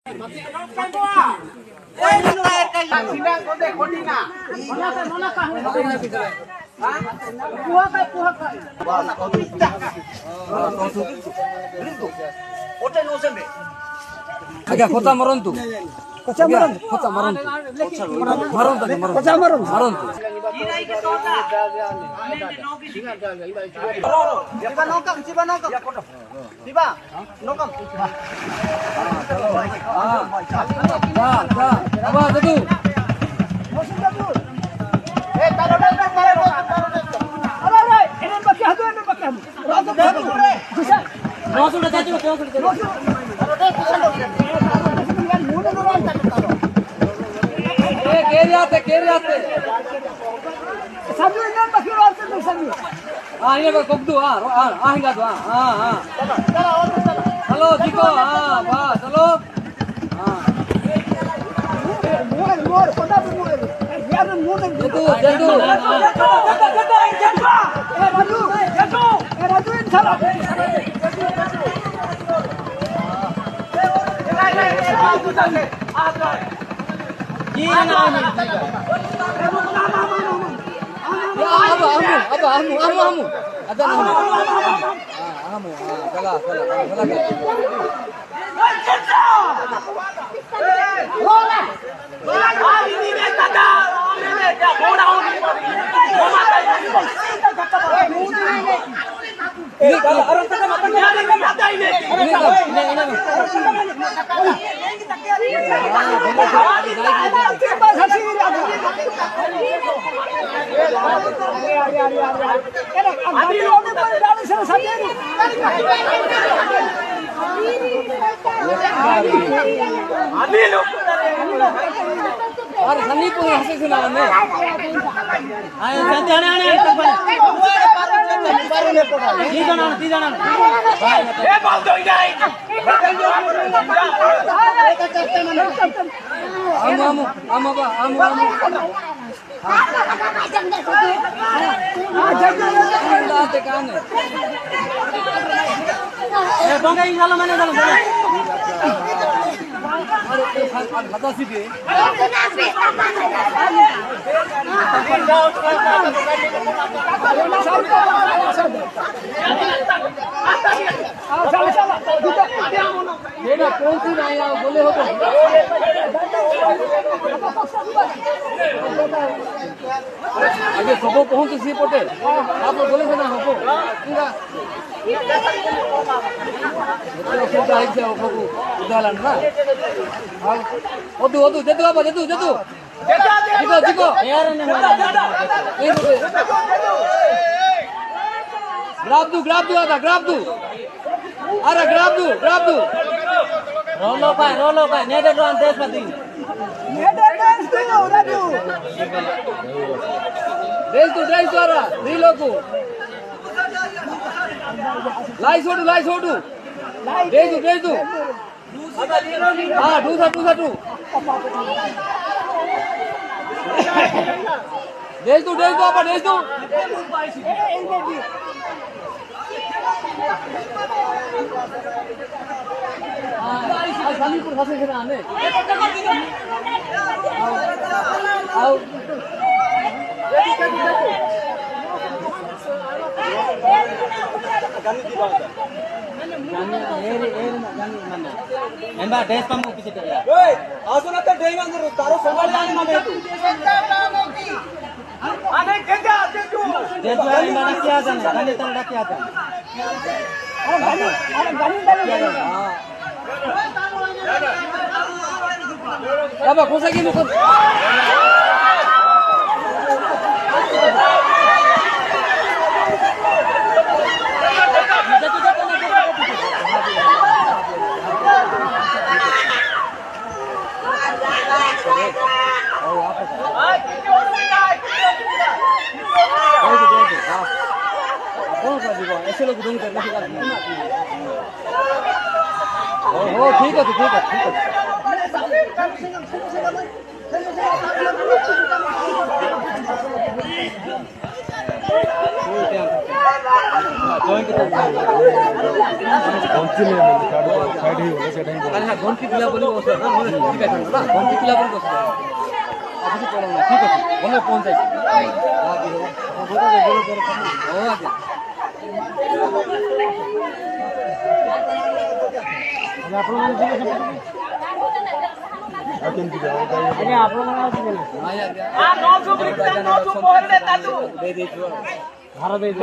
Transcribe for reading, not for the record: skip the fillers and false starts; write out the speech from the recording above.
Agak kota Marontu. Kota Marontu. Kota Marontu. Marontu. Kota Marontu. Marontu. Siapa nokam? Siapa nokam? Siapa nokam? Apa itu? Taruh deh. Ini pakai hatu, ini pakai hatu. Bisa. Langsung dah jatuh, langsung dah jatuh. Taruh deh, Keriate. Sambil ini pakai langsung tu sambil. Ini apa kokdu? Hingga tu. Halo, Jiko. Bas, halo. Mur, kota mur. Biar mur. Jatuh. Raju insyaallah. Amu. Ada nama. Amu. Salah. Ini kalau orang kita makan ini. Aduh, sani pun hasil senangannya. Ayo, jangan aneh. Tiga nan. Amu. Bangga insyaallah mana dalam sana. Kata sih dia. ये ना कौन सी नहीं आओ बोले हो तो आगे सबो पहुंच सी पटे आप बोले से ना हो को पूरा तो सुधा है से हो को उदालन ना ओदू जतु बाबा जतु जिको यार ने ग्राब दू अरे ग्राब दू रोलो पाए नेडे ड्रोन देश पति देश तू अरा रीलोकु लाई छोड़ू देश तू हां दूसरा देश तू समीपुर फंसे थे ना आओ एंबा देश पम पीछे चला ओए आसुना तो डेंगा अंदर तारो संभाल जाने ना तू आने केजा तेजू एंबा क्या जाने गाने तंडा क्या जाने अरे गाने हां बाबा कोसा की मुख ऐसे लोग ढूंढ करने की हो ठीक है ঘন্টি পিলা বলি বসে না মনে ঠিক আছে না ঘন্টি পিলা বলি বসে আপনি বলেন না ঠিক আছে বলে পৌঁছাইছি ও আচ্ছা ভাড়া দিয়ে